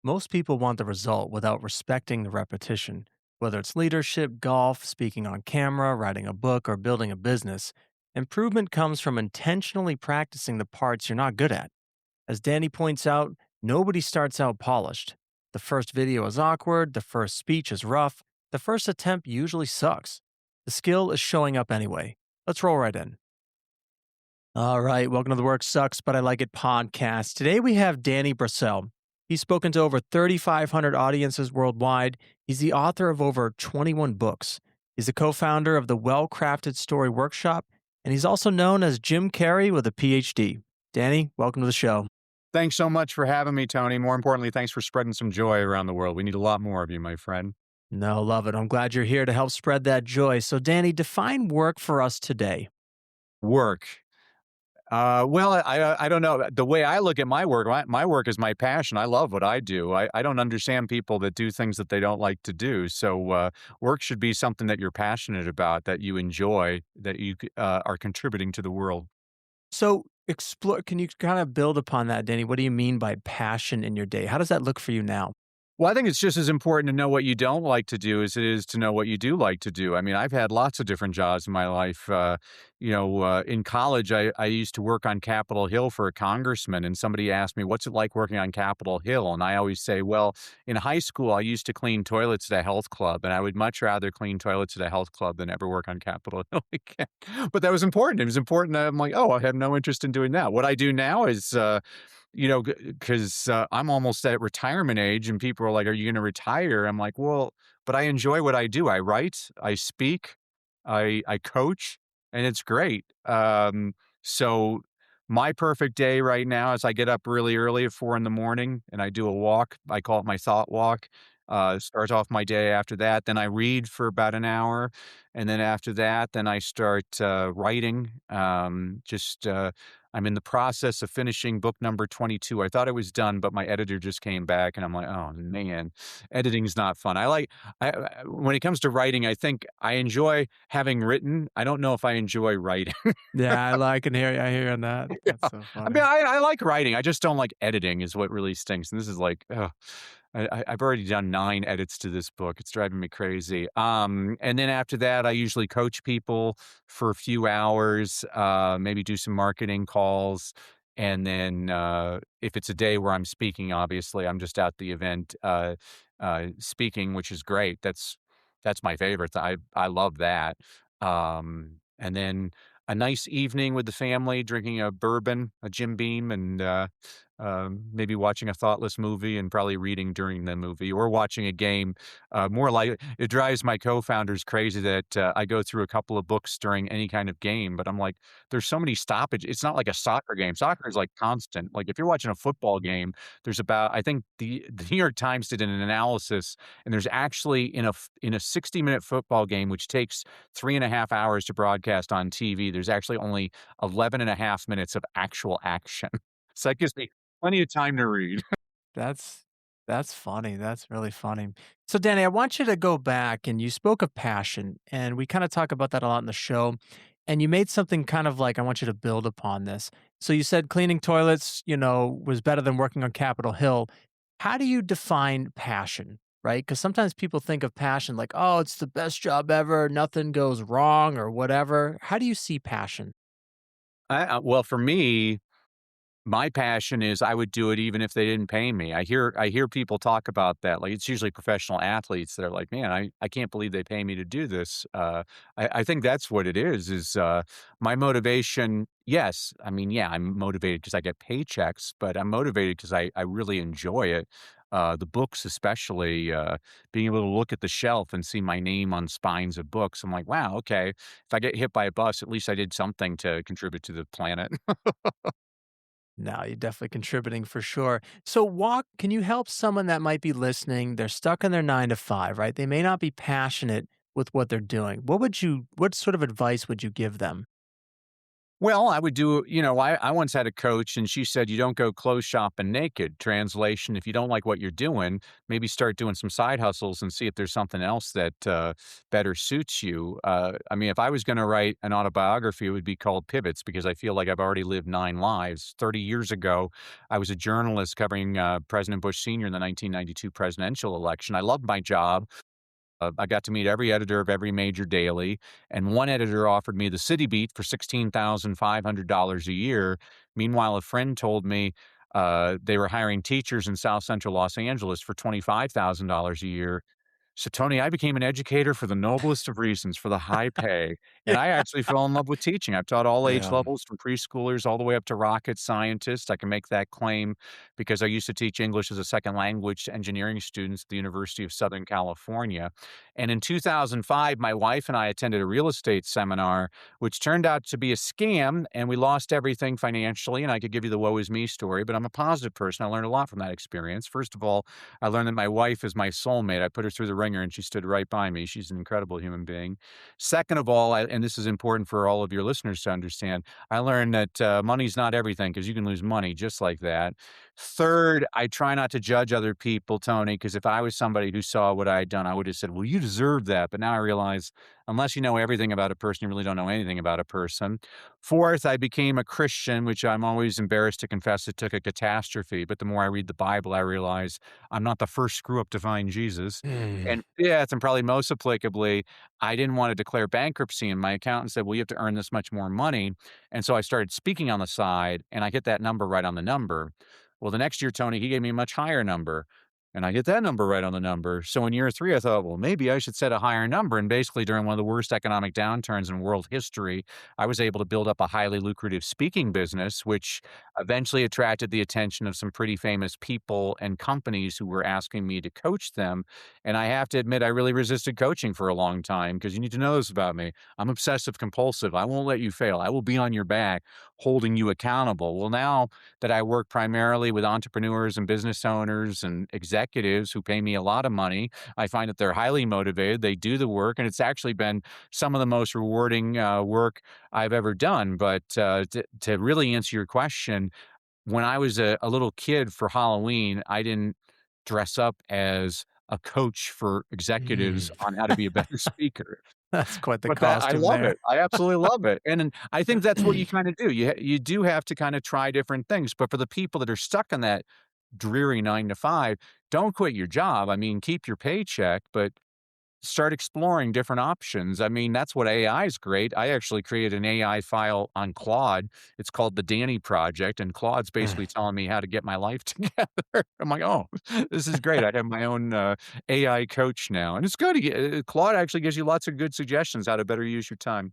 Most people want the result without respecting the repetition. Whether it's leadership, golf, speaking on camera, writing a book, or building a business, improvement comes from intentionally practicing the parts you're not good at. As Danny points out, nobody starts out polished. The first video is awkward, the first speech is rough, the first attempt usually sucks. The skill is showing up anyway. Let's roll right in. All right, welcome to the Work Sucks, but I Like It podcast. Today we have Danny Brassell. He's spoken to over 3,500 audiences worldwide. He's the author of over 21 books. He's the co founder of the Well Crafted Story Workshop, and he's also known as Jim Carrey with a PhD. Danny, welcome to the show. Thanks so much for having me, Tony. More importantly, thanks for spreading some joy around the world. We need a lot more of you, my friend. No, love it. I'm glad you're here to help spread that joy. So, Danny, define work for us today. Work. I don't know. The way I look at my work is my passion. I love what I do. I don't understand people that do things that they don't like to do. So work should be something that you're passionate about, that you enjoy, that you are contributing to the world. So, explore. Can you kind of build upon that, Danny? What do you mean by passion in your day? How does that look for you now? Well, I think it's just as important to know what you don't like to do as it is to know what you do like to do. I mean, I've had lots of different jobs in my life. In college, I used to work on Capitol Hill for a congressman, and somebody asked me, "What's it like working on Capitol Hill?" And I always say, "Well, in high school, I used to clean toilets at a health club, and I would much rather clean toilets at a health club than ever work on Capitol Hill again." But that was important. It was important. That I'm like, oh, I have no interest in doing that. What I do now is because I'm almost at retirement age and people are like, are you going to retire? I'm like, well, but I enjoy what I do. I write, I speak, I coach, and it's great. So my perfect day right now is I get up really early at 4 in the morning and I do a walk. I call it my thought walk. Starts off my day after that. Then I read for about an hour. And then after that, then I start writing. I'm in the process of finishing book number 22. I thought I was done, but my editor just came back and I'm like, oh man, editing's not fun. When it comes to writing, I think I enjoy having written. I don't know if I enjoy writing. Yeah, I can hear you. I hear you on that. Yeah. That's so I mean, funny. I like writing. I just don't like editing is what really stinks. And this is like, ugh. I've already done 9 edits to this book. It's driving me crazy. And then after that, I usually coach people for a few hours, maybe do some marketing calls. And then if it's a day where I'm speaking, obviously, I'm just at the event speaking, which is great. That's my favorite. I love that. And then a nice evening with the family, drinking a bourbon, a Jim Beam, and maybe watching a thoughtless movie and probably reading during the movie or watching a game. More like it drives my co-founders crazy that I go through a couple of books during any kind of game, but I'm like, there's so many stoppage. It's not like a soccer game. Soccer is like constant. Like if you're watching a football game, there's about I think the New York Times did an analysis, and there's actually in a 60-minute football game, which takes 3.5 hours to broadcast on TV, there's actually only 11 and a half minutes of actual action. So that gives me plenty of time to read. That's that's funny. That's really funny. So, Danny, I want you to go back and you spoke of passion, and we kind of talk about that a lot in the show. And you made something kind of like I want you to build upon this. So you said cleaning toilets, was better than working on Capitol Hill. How do you define passion? Right? Because sometimes people think of passion like, oh, it's the best job ever, nothing goes wrong or whatever. How do you see passion? Well, for me, my passion is I would do it even if they didn't pay me. I hear people talk about that. Like it's usually professional athletes that are like, man, I can't believe they pay me to do this. I think that's what it is my motivation. Yes. I mean, yeah, I'm motivated because I get paychecks, but I'm motivated because I really enjoy it. The books, especially being able to look at the shelf and see my name on spines of books. I'm like, wow, okay. If I get hit by a bus, at least I did something to contribute to the planet. No, you're definitely contributing for sure. So can you help someone that might be listening? They're stuck in their 9 to 5, right? They may not be passionate with what they're doing. What sort of advice would you give them? Well, I would do I once had a coach and she said, "You don't go clothes shopping naked." Translation, if you don't like what you're doing, maybe start doing some side hustles and see if there's something else that, better suits you. I mean, if I was gonna write an autobiography, it would be called Pivots because I feel like I've already lived 9 lives. 30 years ago, I was a journalist covering, President Bush Sr. in the 1992 presidential election. I loved my job. I got to meet every editor of every major daily, and one editor offered me the City Beat for $16,500 a year. Meanwhile, a friend told me they were hiring teachers in South Central Los Angeles for $25,000 a year. So, Tony, I became an educator for the noblest of reasons, for the high pay, Yeah. and I actually fell in love with teaching. I've taught all age Yeah. levels from preschoolers all the way up to rocket scientists. I can make that claim because I used to teach English as a second language to engineering students at the University of Southern California. And in 2005, my wife and I attended a real estate seminar, which turned out to be a scam, and we lost everything financially. And I could give you the woe is me story, but I'm a positive person. I learned a lot from that experience. First of all, I learned that my wife is my soulmate. I put her through the ringer and she stood right by me. She's an incredible human being. Second of all, and this is important for all of your listeners to understand, I learned that money's not everything because you can lose money just like that. Third, I try not to judge other people, Tony, because if I was somebody who saw what I had done, I would have said, well, you deserve that. But now I realize unless you know everything about a person, you really don't know anything about a person. Fourth, I became a Christian, which I'm always embarrassed to confess it took a catastrophe. But the more I read the Bible, I realize I'm not the first screw up to find Jesus. Mm. And fifth, and probably most applicably, I didn't want to declare bankruptcy. And my accountant said, well, you have to earn this much more money. And so I started speaking on the side and I hit that number right on the number. Well, the next year, Tony, he gave me a much higher number. And I hit that number right on the number. So in year three, I thought, well, maybe I should set a higher number. And basically, during one of the worst economic downturns in world history, I was able to build up a highly lucrative speaking business, which eventually attracted the attention of some pretty famous people and companies who were asking me to coach them. And I have to admit, I really resisted coaching for a long time because you need to know this about me. I'm obsessive compulsive. I won't let you fail. I will be on your back, holding you accountable. Well, now that I work primarily with entrepreneurs and business owners and executives who pay me a lot of money, I find that they're highly motivated. They do the work, and it's actually been some of the most rewarding work I've ever done. But to really answer your question, when I was a little kid for Halloween, I didn't dress up as a coach for executives Mm. on how to be a better speaker. That's quite the But that I costume love there. it. I absolutely love it, and I think that's what you kinda do. You do have to kinda try different things, but for the people that are stuck in that dreary 9 to 5, don't quit your job. I mean, keep your paycheck, but start exploring different options. I mean, that's what AI is great. I actually created an AI file on Claude. It's called the Danny Project, and Claude's basically Mm. telling me how to get my life together. I'm like, "Oh, this is great. I have my own, AI coach now." And it's good. Claude actually gives you lots of good suggestions how to better use your time.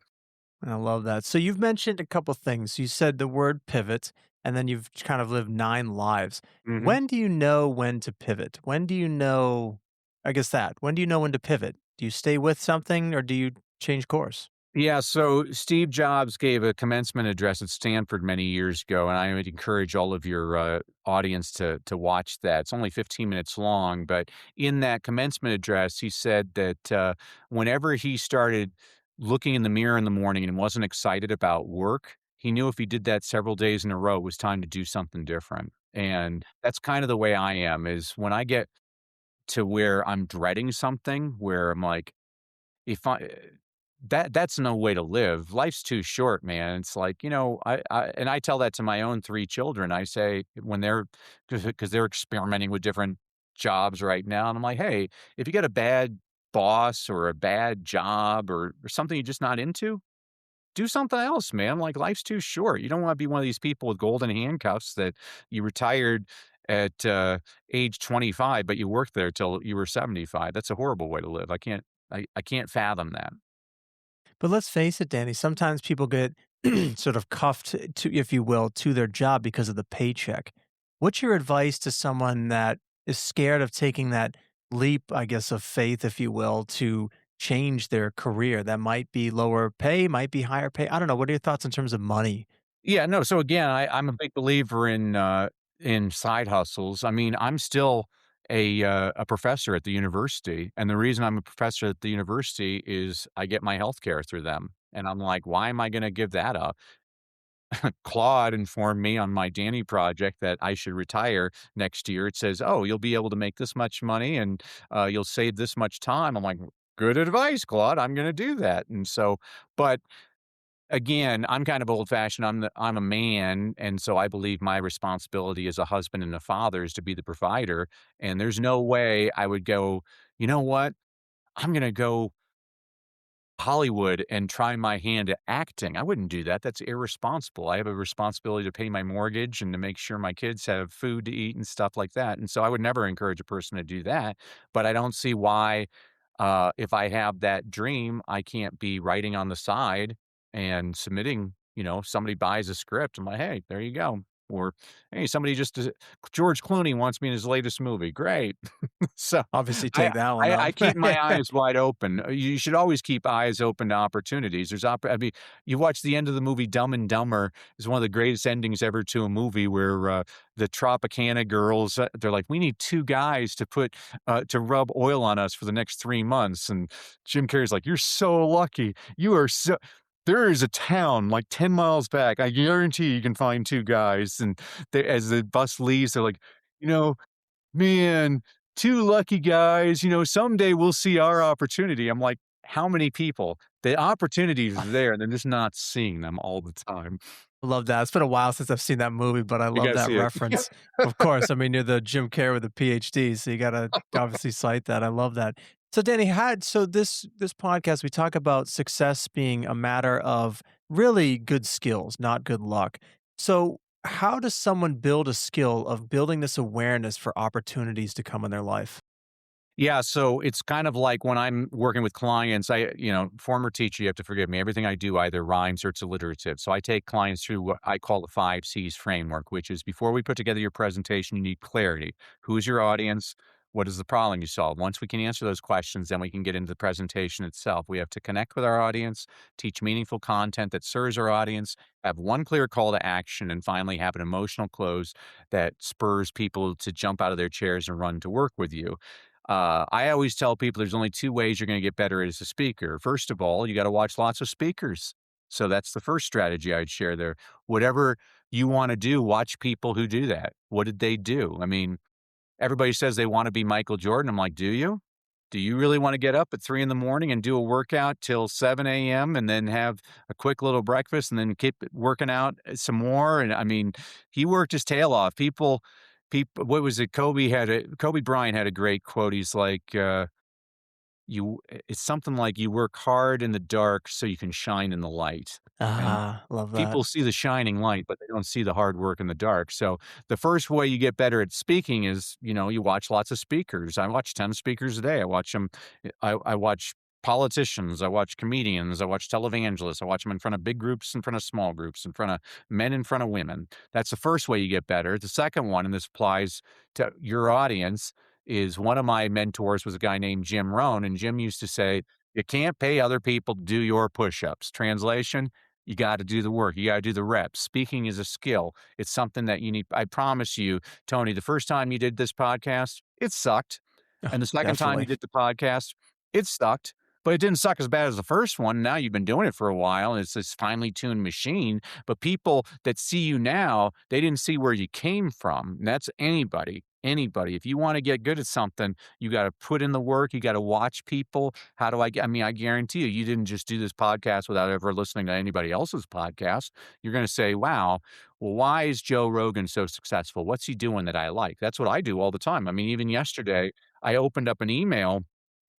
I love that. So you've mentioned a couple things. You said the word pivot, and then you've kind of lived 9 lives. Mhm. When do you know when to pivot? When do you know I guess that. When do you know when to pivot? Do you stay with something or do you change course? Yeah, so Steve Jobs gave a commencement address at Stanford many years ago, and I would encourage all of your audience to watch that. It's only 15 minutes long, but in that commencement address, he said that whenever he started looking in the mirror in the morning and wasn't excited about work, he knew if he did that several days in a row, it was time to do something different. And that's kind of the way I am. Is when I get to where I'm dreading something, where I'm like if I that's no way to live. Life's too short, man. It's like, I tell that to my own 3 children. I say when they're because they're experimenting with different jobs right now, and I'm like, "Hey, if you get a bad boss or a bad job or something you're just not into, do something else, man. Like, life's too short. You don't wanna be one of these people with golden handcuffs that you retired at, age 25, but you worked there till you were 75. That's a horrible way to live. I can't fathom that. But let's face it, Danny, sometimes people get sort of cuffed to, if you will, to their job because of the paycheck. What's your advice to someone that is scared of taking that leap, I guess, of faith, if you will, to change their career? That might be lower pay, might be higher pay. I don't know. What are your thoughts in terms of money? Yeah, no, so again, I'm a big believer in side hustles. I mean, I'm still a professor at the university, and the reason I'm a professor at the university is I get my healthcare through them, and I'm like, "Why am I gonna give that up?" Claude informed me on my Danny project that I should retire next year. It says, "Oh, you'll be able to make this much money and you'll save this much time." I'm like, "Good advice, Claude. I'm going to do that." And so, but again, I'm kind of old fashioned. I'm a man, and so I believe my responsibility as a husband and a father is to be the provider. And there's no way I would go, you know what? I'm going to go Hollywood and try my hand at acting. I wouldn't do that. That's irresponsible. I have a responsibility to pay my mortgage and to make sure my kids have food to eat and stuff like that. And so I would never encourage a person to do that. But I don't see why, if I have that dream, I can't be writing on the side and submitting. Somebody buys a script. I'm like, hey, there you go. Or hey, somebody just George Clooney wants me in his latest movie. Great. So Obviously, I take that one I up. keep my eyes wide open. You should always keep eyes open to opportunities. I mean, you watch the end of the movie Dumb and Dumber is one of the greatest endings ever to a movie where, the Tropicana girls, they're like, "We need 2 guys to rub oil on us for the next 3 months," and Jim Carrey's like, "You're so lucky. You are so." There is a town like 10 miles back. I guarantee you can find 2 guys, and as the bus leaves, they're like, "You know, man, 2 lucky guys, someday we'll see our opportunity." I'm like, "How many people?" The opportunities are there, and they're just not seeing them all the time. Love that. It's been a while since I've seen that movie, but I You love gotta that see it. reference. Of course, I mean, you're the Jim Carrey with a PhD, so you gotta obviously cite that. I love that. So, Danny, this podcast, we talk about success being a matter of really good skills, not good luck. So, how does someone build a skill of building this awareness for opportunities to come in their life? Yeah, so it's kind of like when I'm working with clients, former teacher, you have to forgive me. Everything I do either rhymes or it's alliterative. So I take clients through what I call the 5 C's framework, which is before we put together your presentation, you need clarity. Who's your audience? What is the problem you solve? Once we can answer those questions, then we can get into the presentation itself. We have to connect with our audience, teach meaningful content that serves our audience, have one clear call to action, and finally have an emotional close that spurs people to jump out of their chairs and run to work with you. I always tell people there's only 2 ways you're gonna get better as a speaker. First of all, you gotta watch lots of speakers. So that's the first strategy I'd share there. Whatever you wanna do, watch people who do that. What did they do? I mean, everybody says they wanna be Michael Jordan. I'm like, "Do you? Do you really wanna get up at 3 in the morning and do a workout till 7 AM and then have a quick little breakfast and then keep working out some more?" And I mean, he worked his tail off. People, what was it? Kobe Bryant had a great quote. He's like, it's something like, "You work hard in the dark so you can shine in the light." And Ah, love that. people see the shining light, but they don't see the hard work in the dark. So the first way you get better at speaking is, you watch lots of speakers. I watch 10 speakers a day. I watch them. I watch politicians. I watch comedians. I watch televangelists. I watch them in front of big groups, in front of small groups, in front of men, in front of women. That's the first way you get better. The second one, and this applies to your audience, is one of my mentors was a guy named Jim Rohn. And Jim used to say, you can't pay other people to do your push-ups. Translation, you got to do the work. You got to do the reps. Speaking is a skill. It's something that you need. I promise you, Tony, the first time you did this podcast, it sucked. And the second time you Definitely. did the podcast, it sucked, but it didn't suck as bad as the first one. Now you've been doing it for a while, and it's this finely tuned machine. But people that see you now, they didn't see where you came from. And that's anybody. Anybody. If you want to get good at something, you got to put in the work. You got to watch people. How do I mean, I guarantee you, you didn't just do this podcast without ever listening to anybody else's podcast. You're going to say, wow, well, why is Joe Rogan so successful? What's he doing that I like? That's what I do all the time. I mean, even yesterday, I opened up an email.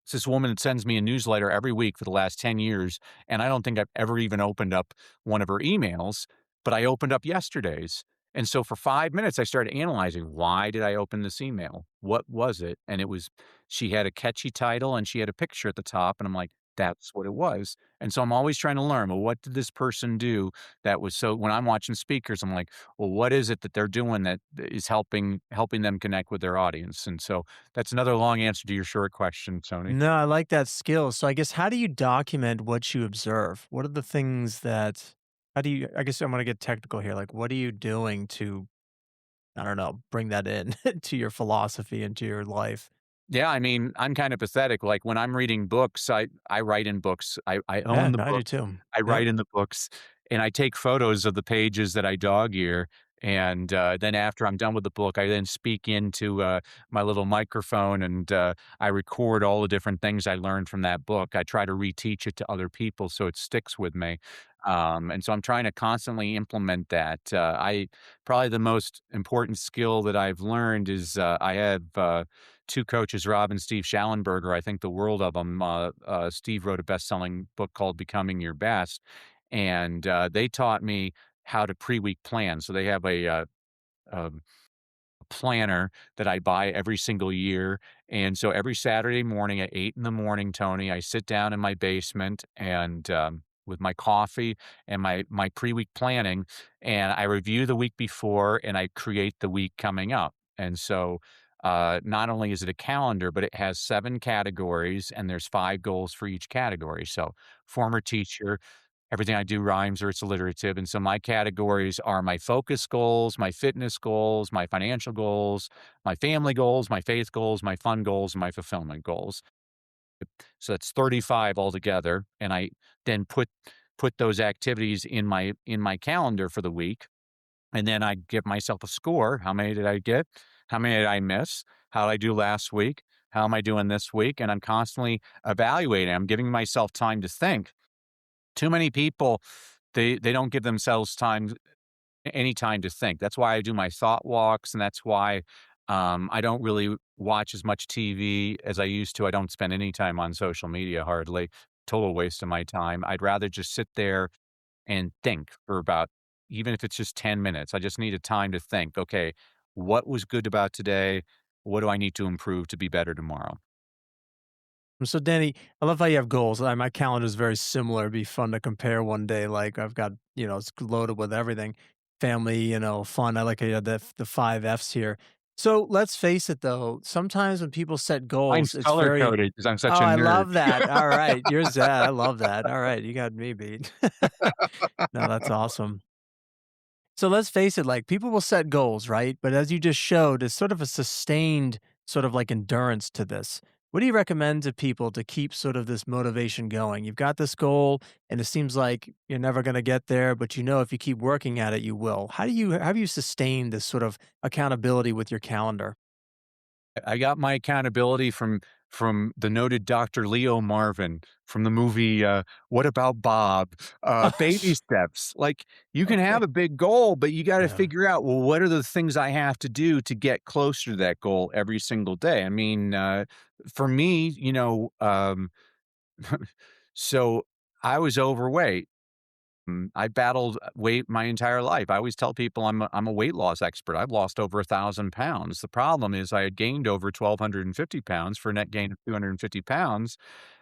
It's this woman that sends me a newsletter every week for the last 10 years, and I don't think I've ever even opened up one of her emails, but I opened up yesterday's. And so for 5 minutes, I started analyzing, why did I open this email? What was it? And it was, she had a catchy title and she had a picture at the top, and I'm like, that's what it was. And so I'm always trying to learn, well, what did this person do that was so, when I'm watching speakers, I'm like, well, what is it that they're doing that is helping them connect with their audience? And so that's another long answer to your short question, Tony. No, I like that skill. So I guess how do you document what you observe? What are the things that how do you I guess I'm gonna get technical here. Like what are you doing to, I don't know, bring that in to your philosophy and to your life? Yeah, I mean, I'm kind of pathetic. Like when I'm reading books, I write in books. I Yeah, own the no, I do books. too. I Yep. write in the books. and I take photos of the pages that I dog ear. And then after I'm done with the book, I then speak into my little microphone and I record all the different things I learned from that book. I try to reteach it to other people so it sticks with me. And so I'm trying to constantly implement that. I probably the most important skill that I've learned is I have two coaches, Rob and Steve Schallenberger. I think the world of them. Steve wrote a best-selling book called Becoming Your Best, and they taught me how to pre-week plan. So they have um, a planner that I buy every single year. And so every Saturday morning at 8 in the morning, Tony, I sit down in my basement and with my coffee and my pre-week planning, and I review the week before and I create the week coming up. And so not only is it a calendar, but it has 7 categories and there's 5 goals for each category. So former teacher, everything I do rhymes or it's alliterative. And so my categories are my focus goals, my fitness goals, my financial goals, my family goals, my faith goals, my fun goals, and my fulfillment goals. So that's 35 altogether. And I then put those activities in my calendar for the week. And then I give myself a score. How many did I get? How many did I miss? How did I do last week? How am I doing this week? And I'm constantly evaluating. I'm giving myself time to think. Too many people, they don't give themselves any time to think. That's why I do my thought walks, and that's why, I don't really watch as much TV as I used to. I don't spend any time on social media hardly. Total waste of my time. I'd rather just sit there and think for about even if it's just 10 minutes. I just need a time to think, "Okay, what was good about today? What do I need to improve to be better tomorrow?" So, Danny, I love how you have goals. My calendar is very similar. It'd be fun to compare one day. Like I've got, it's loaded with everything, family, fun. I like how you had the 5 Fs here. So let's face it, though. Sometimes when people set Mine's goals, it's color very. coded because 'cause I'm Oh, such a I nerd. love that. All right, yours that. I love that. All right, you got me beat. No, that's awesome. So let's face it, like people will set goals, right? But as you just showed, it's sort of a sustained sort of like endurance to this. What do you recommend to people to keep sort of this motivation going? You've got this goal and it seems like you're never going to get there, but you know if you keep working at it, you will. How do you sustain this sort of accountability with your calendar? I got my accountability from the noted Dr. Leo Marvin from the movie, What About Bob? Baby steps. Like, you can have Okay. a big goal, but you gotta Yeah. figure out, well, what are the things I have to do to get closer to that goal every single day? I mean, for me, so I was overweight. I battled weight my entire life. I always tell people I'm a weight loss expert. I've lost over 1,000 pounds. The problem is I had gained over 1,250 pounds for a net gain of 250 pounds,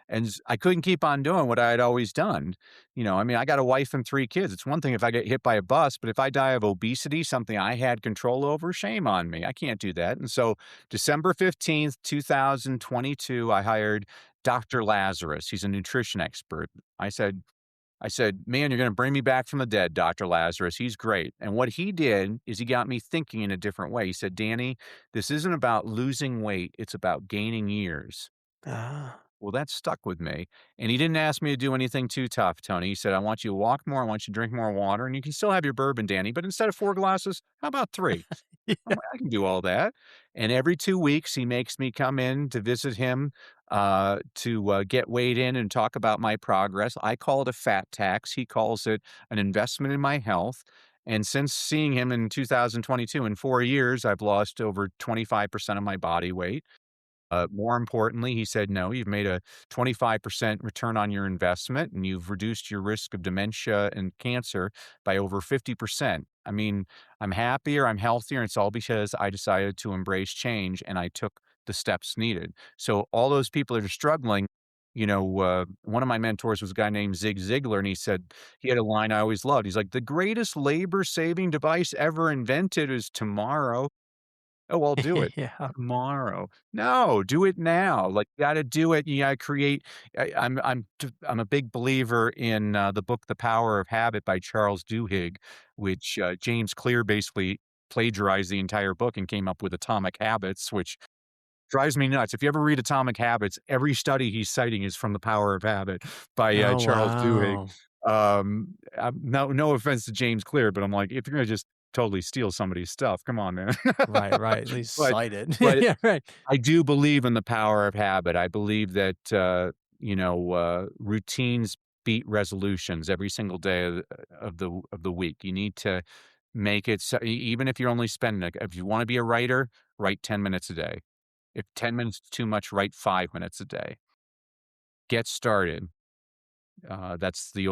and I couldn't keep on doing what I had always done. I mean, I got a wife and 3 kids. It's one thing if I get hit by a bus, but if I die of obesity, something I had control over, shame on me. I can't do that. And so, December 15th, 2022, I hired Dr. Lazarus. He's a nutrition expert. I said, I said, "Man, you're gonna bring me back from the dead, Dr. Lazarus. He's great." And what he did is he got me thinking in a different way. He said, "Danny, this isn't about losing weight, it's about gaining years." Ah. Well, that stuck with me. And he didn't ask me to do anything too tough, Tony. He said, "I want you to walk more, I want you to drink more water, and you can still have your bourbon, Danny, but instead of 4 glasses, how about 3?" I'm Yeah. like, "I can do all that." And every 2 weeks, he makes me come in to visit him, to, get weighed in and talk about my progress. I call it a fat tax. He calls it an investment in my health. And since seeing him in 2022, in 4 years, I've lost over 25% of my body weight. More importantly, he said, "No, you've made a 25% return on your investment, and you've reduced your risk of dementia and cancer by over 50%. I mean, I'm happier, I'm healthier, and it's all because I decided to embrace change and I took the steps needed." So all those people that are struggling, one of my mentors was a guy named Zig Ziglar, and he had a line I always loved. He's like, "The greatest labor-saving device ever invented is tomorrow." Oh, I'll do it Yeah. tomorrow. No, do it now. Like, you gotta do it. You gotta create. I'm a big believer in the book The Power of Habit by Charles Duhigg, which James Clear basically plagiarized the entire book and came up with Atomic Habits, which drives me nuts. If you ever read Atomic Habits, every study he's citing is from The Power of Habit by Oh, Charles Duhigg. wow. No offense to James Clear, but I'm like, if you're gonna just totally steal somebody's stuff, come on, man. Right, right. At least But cite it. but Yeah, right. I do believe in the power of habit. I believe that, routines beat resolutions every single day of the week. You need to make it so even if you're only spending like, if you wanna be a writer, write 10 minutes a day. If 10 minutes is too much, write 5 minutes a day. Get started. That's the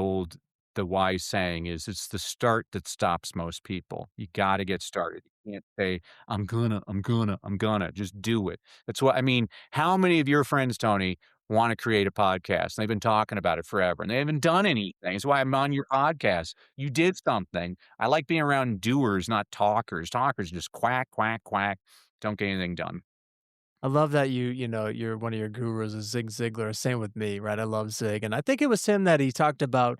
wise saying is it's the start that stops most people. You gotta get started. You can't say, I'm gonna. Just do it. That's what I mean. How many of your friends, Tony, want to create a podcast? They've been talking about it forever and they haven't done anything. That's why I'm on your podcast. You did something. I like being around doers, not talkers. Talkers just quack, quack, quack. Don't get anything done. I love that you're one of your gurus is Zig Ziglar. Same with me, right? I love Zig, and I think it was him that he talked about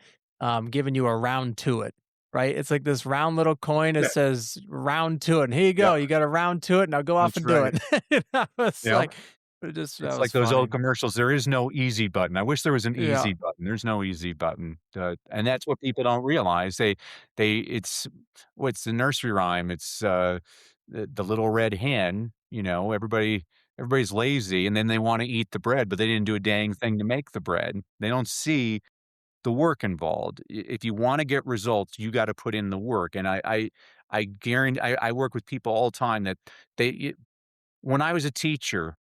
giving you a round to it, right? It's like this round little coin. It Yeah. says round to it, and here you Yeah. go. You got a round to it. Now go off That's and do right. it. And I was Yeah. like, it just that It's was like those funny. old commercials, there is no easy button. I wish there was an Yeah, easy button. There's no easy button, and that's what people don't realize. It's what's the nursery rhyme? It's, the little red hen, everybody's lazy, and then they wanna eat the bread, but they didn't do a dang thing to make the bread. They don't see the work involved. If you wanna get results, you gotta put in the work, and I guarantee I work with people all the time that they when I was a teacher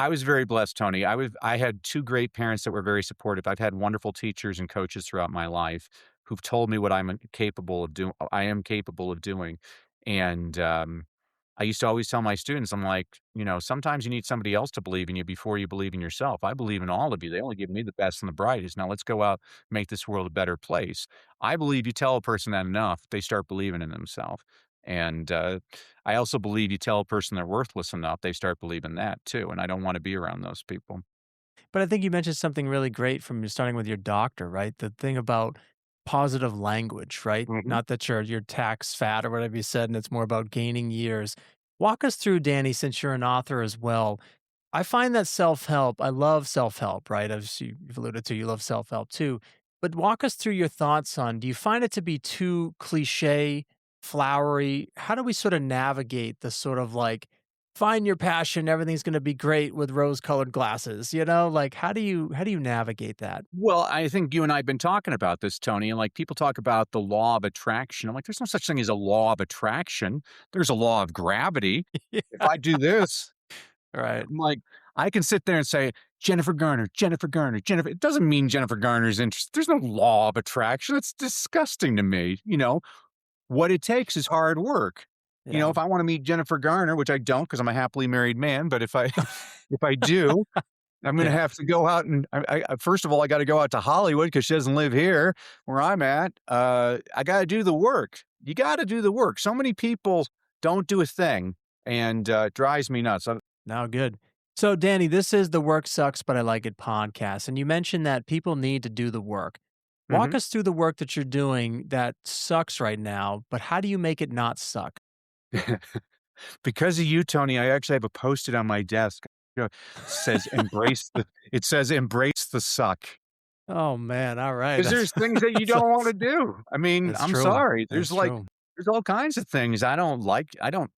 I was very blessed, Tony. I had 2 great parents that were very supportive. I've had wonderful teachers and coaches throughout my life who've told me what I am capable of doing. And, I used to always tell my students, I'm like, "Sometimes you need somebody else to believe in you before you believe in yourself. I believe in all of you. They only give me the best and the brightest. Now let's go out, make this world a better place." I believe you tell a person that enough, they start believing in themselves. And, I also believe you tell a person they're worthless enough, they start believing that too, and I don't wanna be around those people. but I think you mentioned something really great from you starting with your doctor, right? The thing about positive language, right? Mhm. Not that you're tax fat or whatever you said, and it's more about gaining years. Walk us through, Danny, since you're an author as well. I find that self-help I love self-help, right? As you've alluded to, you love self-help too. But walk us through your thoughts on, do you find it to be too cliche, flowery? How do we sort of navigate the sort of like, find your passion, everything's gonna be great with rose-colored glasses, you know? Like, how do you navigate that? Well, I think you and I have been talking about this, Tony, and, like, people talk about the law of attraction. I'm like, "There's no such thing as a law of attraction. There's a law of gravity. If Yeah, I do this" right. I'm like, I can sit there and say, "Jennifer Garner, Jennifer Garner, Jennifer" it doesn't mean Jennifer Garner's interest there's no law of attraction. It's disgusting to me, you know? What it takes is hard work. Yeah. If I wanna meet Jennifer Garner, which I don't not because 'cause I'm a happily married man, but if I if I do, I'm gonna Yeah. have to go out and first of all, I gotta go out to Hollywood because she doesn't live here where I'm at. I gotta do the work. You gotta do the work. So many people don't do a thing, and, it drives me nuts. Now, good. So, Danny, this is the Work Sucks, But I Like It podcast. And you mentioned that people need to do the work. Walk Mhm. us through the work that you're doing that sucks right now, but how do you make it not suck? Because of you, Tony, I actually have a Post-it on my desk. Says, "Embrace the" it says, "Embrace the suck." Oh, man. All right. 'Cause there's things that you That's, don't wanna do. I mean, that's I'm true. sorry. That's true. There's all kinds of things I don't like. I don't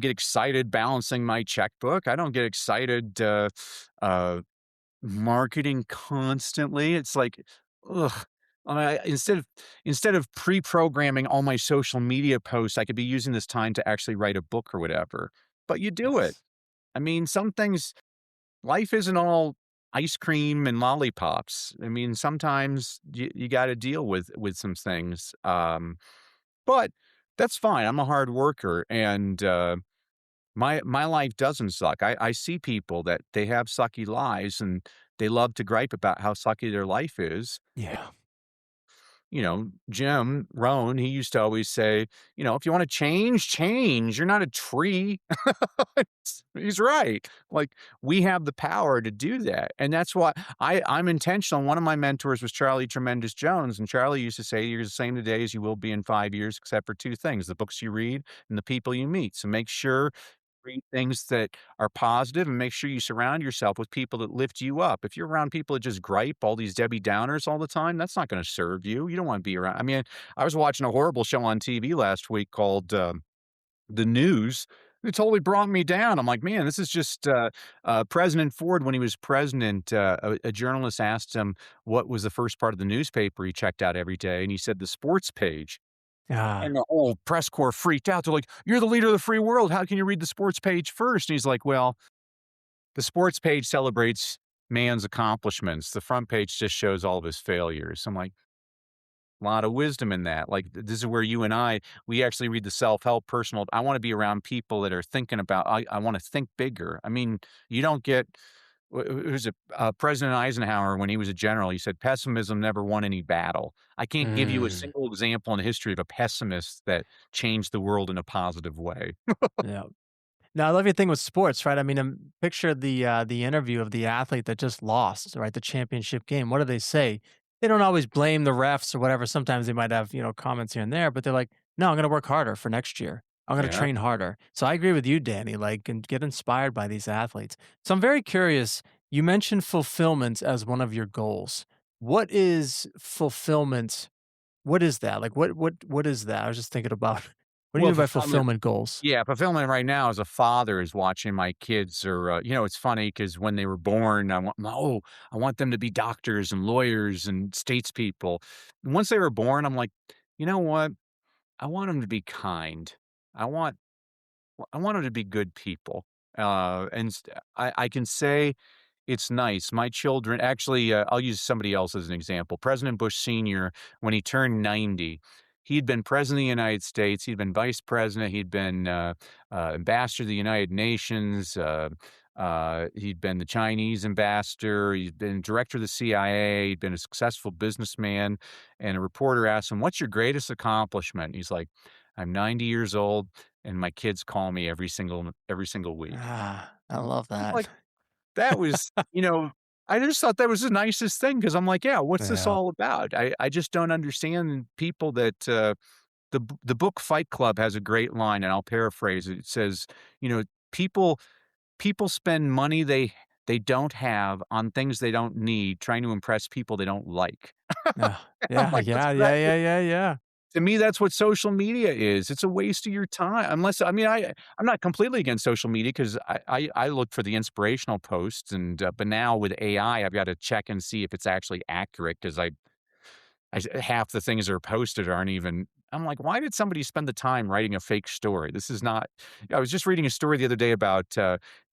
get excited balancing my checkbook. I don't get excited, uh, marketing constantly. It's like, ugh. Instead of pre-programming all my social media posts, I could be using this time to actually write a book or whatever. But you do it. Yes. I mean, some things life isn't all ice cream and lollipops. I mean, sometimes you gotta deal with some things, but that's fine. I'm a hard worker, and, my life doesn't suck. I see people that they have sucky lives, and they love to gripe about how sucky their life is. Yeah. Jim Rohn, he used to always say, "If you wanna change, change. You're not a tree." He's right. Like, we have the power to do that, and that's why I'm intentional. One of my mentors was Charlie Tremendous Jones, and Charlie used to say, "You're the same today as you will be in 5 years, except for 2 things, the books you read and the people you meet. So make sure read things that are positive and make sure you surround yourself with people that lift you up. If you're around people that just gripe, all these Debbie Downers all the time, that's not gonna serve you. You don't wanna be around. I mean, I was watching a horrible show on TV last week called, The News. It totally brought me down. I'm like, "Man, this is just," President Ford, when he was president, a journalist asked him what was the first part of the newspaper he checked out every day, and he said, "The sports page." And Ah, the whole press corps freaked out. They're like, "You're the leader of the free world. How can you read the sports page first?" And he's like, "Well, the sports page celebrates man's accomplishments. The front page just shows all of his failures." I'm like, lot of wisdom in that. Like, this is where you and we actually read the self-help personal. I wanna be around people that are thinking about I wanna think bigger. I mean, you don't get who's it? President Eisenhower, when he was a general, he said, "Pessimism never won any battle." I can't give you a mm, single example in the history of a pessimist that changed the world in a positive way. yeah. Now, I love your thing with sports, right? I mean, picture the interview of the athlete that just lost, right? The championship game. What do they say? They don't always blame the refs or whatever. Sometimes they might have, comments here and there, but they're like, "No, I'm going to work harder for next year. I'm going to Yeah. train harder." So I agree with you, Danny. Like, and get inspired by these athletes. So I'm very curious. You mentioned fulfillment as one of your goals. What is fulfillment? What is that? Like, what is that? I was just thinking about. What do you Well, mean by fulfillment fulfillment goals? Yeah, fulfillment right now as a father is watching my kids it's funny because when they were born, I want them to be doctors and lawyers and statespeople. Once they were born, I'm like, you know what? I want them to be kind. I want I want them to be good people. I can say it's nice. My children actually, I'll use somebody else as an example. President Bush Sr., when he turned 90, he'd been president of the United States, he'd been vice president, he'd been ambassador to the United Nations, he'd been the Chinese ambassador, he'd been director of the CIA, he'd been a successful businessman. And a reporter asked him, "What's your greatest accomplishment?" And he's like, "I'm 90 years old and my kids call me every single week." Ah, I love that. Like, that was I just thought that was the nicest thing because 'cause I'm like, "Yeah, what's this Yeah. all about?" I just don't understand people that, the book Fight Club has a great line, and I'll paraphrase it. It says, you know, "People people spend money they don't have on things they don't need, trying to impress people they don't like." Yeah. I'm Yeah, like, "That's yeah, yeah, exactly." yeah, yeah, yeah. To me, that's what social media is. It's a waste of your time. Unless I mean, I'm not completely against social media because I look for the inspirational posts but now with AI, I've got to check and see if it's actually accurate because half the things that are posted aren't even. I'm like, why did somebody spend the time writing a fake story? This is not. I was just reading a story the other day about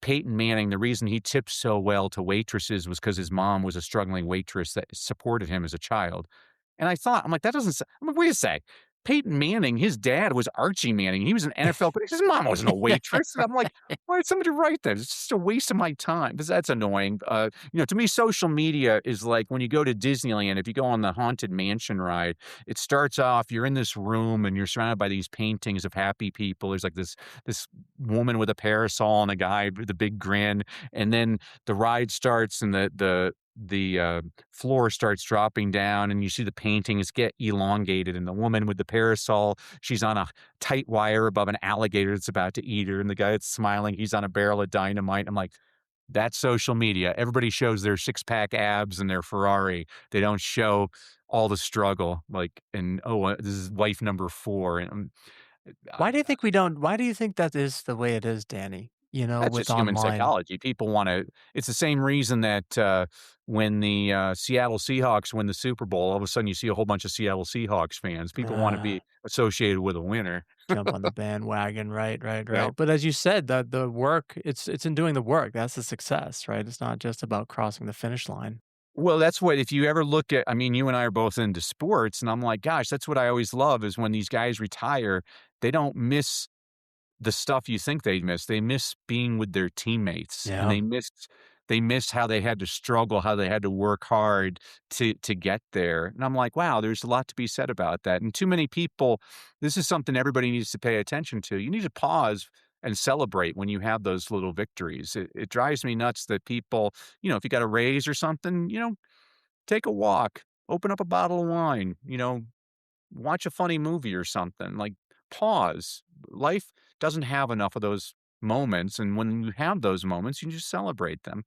Peyton Manning. The reason he tipped so well to waitresses was because his mom was a struggling waitress that supported him as a child. And I thought, I'm like, that doesn't. I'm like, wait a sec. Peyton Manning, his dad was Archie Manning. He was an NFL player. His mom wasn't a waitress. And I'm like, why did somebody write that? It's just a waste of my time. That's annoying. To me, social media is like when you go to Disneyland, if you go on the Haunted Mansion ride, it starts off, you're in this room and you're surrounded by these paintings of happy people. There's like this woman with a parasol and a guy with a big grin. And then the ride starts and the floor starts dropping down and you see the paintings get elongated and the woman with the parasol, she's on a tight wire above an alligator that's about to eat her and the guy that's smiling, he's on a barrel of dynamite. I'm like, that's social media. Everybody shows their six-pack abs and their Ferrari. They don't show all the struggle, like, and, "Oh, this is wife number 4," and, Why do you think that is the way it is, Danny, that's with just human online? psychology. People wanna it's the same reason that, when the, Seattle Seahawks win the Super Bowl, all of a sudden you see a whole bunch of Seattle Seahawks fans. People wanna be Ah, associated with a winner. jump on the bandwagon, right, right, Yep. right. But as you said, the work, it's in doing the work. That's the success, right? It's not just about crossing the finish line. Well, that's what if you ever look at I mean, you and I are both into sports, and I'm like, gosh, that's what I always love is when these guys retire, they don't miss the stuff you think they miss. They miss being with their teammates, and Yeah. they miss how they had to struggle, how they had to work hard to get there. And I'm like, wow, there's a lot to be said about that. And too many people, this is something everybody needs to pay attention to. You need to pause and celebrate when you have those little victories. It drives me nuts that people, if you got a raise or something, take a walk, open up a bottle of wine, watch a funny movie or something. Like, pause. Life doesn't have enough of those moments, and when you have those moments, you just celebrate them.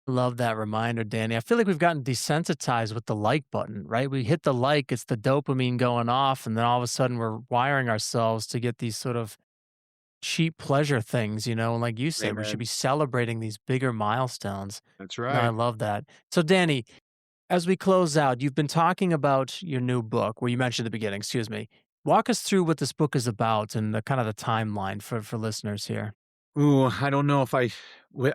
Love that reminder, Danny. I feel like we've gotten desensitized with the like button, right? We hit the like, it's the dopamine going off, and then all of a sudden we're wiring ourselves to get these sort of cheap pleasure things, And like you said, we should Amen. be celebrating these bigger milestones. That's No, I right. love that. So, Danny, as we close out, you've been talking about your new book, where you mentioned at the beginning, excuse me. Walk us through what this book is about and the kind of the timeline for listeners here. Ooh, I don't know if I well,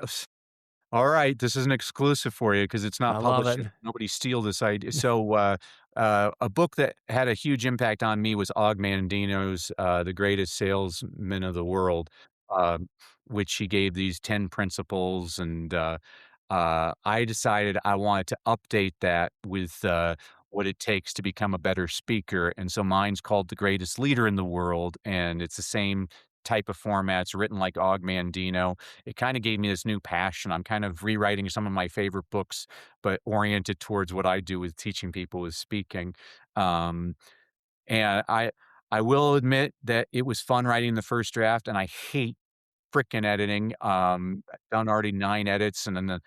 all right, this is an exclusive for you because it's not I love published yet. it. Nobody steal this idea. So, a book that had a huge impact on me was Og Mandino's "The Greatest Salesman of the World," which he gave these 10 principles, and I decided I wanted to update that with what it takes to become a better speaker. And so mine's called "The Greatest Leader in the World," and it's the same type of format. It's written like Og Mandino. It kind of gave me this new passion. I'm kind of rewriting some of my favorite books, but oriented towards what I do with teaching people with speaking. Um, and I will admit that it was fun writing the first draft, and I hate frickin' editing. I've done already 9 edits, and then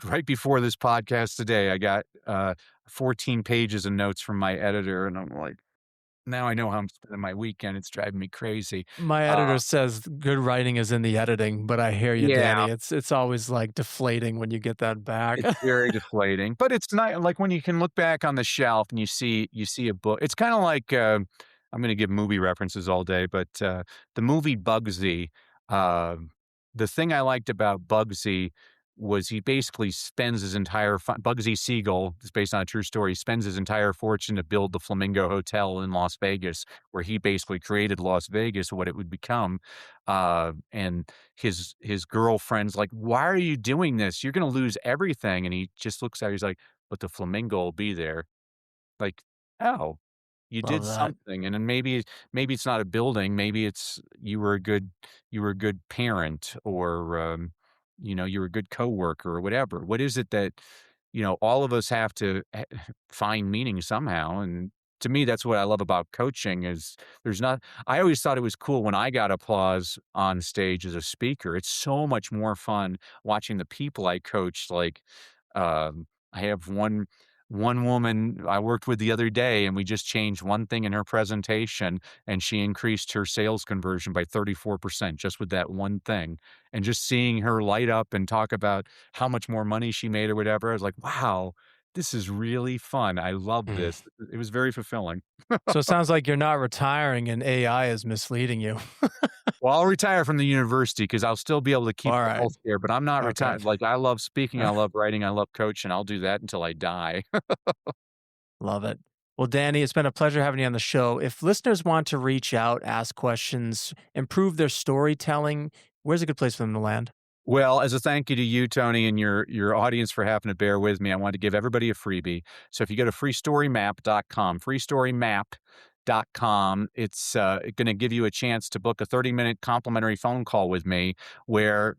right before this podcast today, I got 14 pages of notes from my editor, and I'm like, now I know how I'm spending my weekend. It's driving me crazy. My Uh, editor says good writing is in the editing, but I hear you, yeah. Danny. It's always like deflating when you get that back. It's very deflating, but it's not like when you can look back on the shelf and you see a book. It's kinda like, I'm gonna give movie references all day, but, the movie Bugsy, the thing I liked about Bugsy was he basically spends his entire Bugsy Siegel, it's based on a true story, spends his entire fortune to build the Flamingo Hotel in Las Vegas, where he basically created Las Vegas, what it would become, and his girlfriend's like, "Why are you doing this? You're gonna lose everything." And he just looks at her, he's like, "But the flamingo will be there." Like, "Oh, you Love did that. something." And then maybe it's not a building, maybe it's you were a good parent, or, you were a good coworker or whatever. What is it that, all of us have to find meaning somehow? And to me, that's what I love about coaching is there's not I always thought it was cool when I got applause on stage as a speaker. It's so much more fun watching the people I coached, like, I have one woman I worked with the other day, and we just changed one thing in her presentation, and she increased her sales conversion by 34% just with that one thing. And just seeing her light up and talk about how much more money she made or whatever, I was like, "Wow, this is really fun. I love Mm. this." It was very fulfilling. So it sounds like you're not retiring and AI is misleading you. Well, I'll retire from the university because 'cause I'll still be able to keep All the right. healthcare, but I'm not Okay. retired. Like, I love speaking, I love writing, I love coaching. I'll do that until I die. Love it. Well, Danny, it's been a pleasure having you on the show. If listeners want to reach out, ask questions, improve their storytelling, where's a good place for them to land? Well, as a thank you to you, Tony, and your audience for having to bear with me, I wanted to give everybody a freebie. So if you go to freestorymap.com, it's going to give you a chance to book a 30-minute complimentary phone call with me where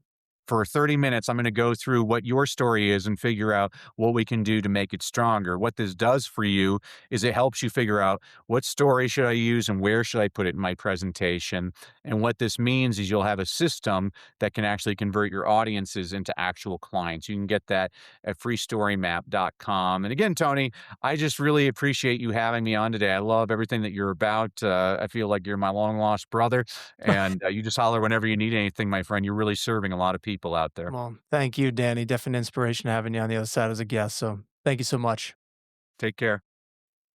for 30 minutes, I'm going to go through what your story is and figure out what we can do to make it stronger. What this does for you is it helps you figure out what story should I use and where should I put it in my presentation. And what this means is you'll have a system that can actually convert your audiences into actual clients. You can get that at freestorymap.com. And again, Tony, I just really appreciate you having me on today. I love everything that you're about. I feel like you're my long lost brother, and you just holler whenever you need anything, my friend. You're really serving a lot of people out there. Well, thank you, Danny. Definite inspiration having you on the other side as a guest. So thank you so much. Take care.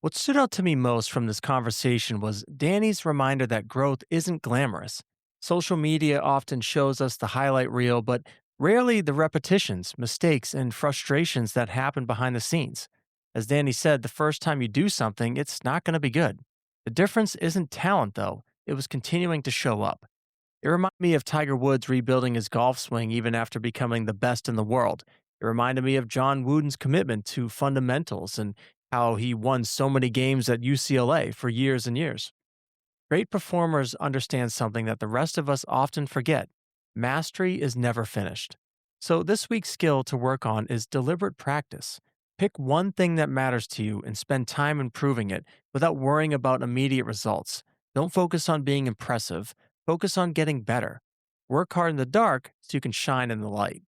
What stood out to me most from this conversation was Danny's reminder that growth isn't glamorous. Social media often shows us the highlight reel, but rarely the repetitions, mistakes, and frustrations that happen behind the scenes. As Danny said, the first time you do something, it's not going to be good. The difference isn't talent, though, it was continuing to show up. It reminded me of Tiger Woods rebuilding his golf swing even after becoming the best in the world. It reminded me of John Wooden's commitment to fundamentals and how he won so many games at UCLA for years and years. Great performers understand something that the rest of us often forget: mastery is never finished. So, this week's skill to work on is deliberate practice. Pick one thing that matters to you and spend time improving it without worrying about immediate results. Don't focus on being impressive, focus on getting better. Work hard in the dark so you can shine in the light.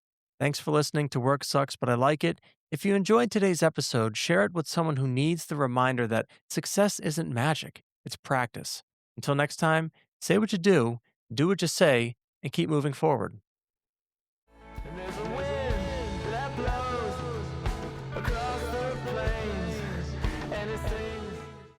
Thanks for listening to Work Sucks, But I Like It. If you enjoyed today's episode, share it with someone who needs the reminder that success isn't magic, it's practice. Until next time, say what you do what you say, and keep moving forward. And there's a wind that blows across the plains, and it stays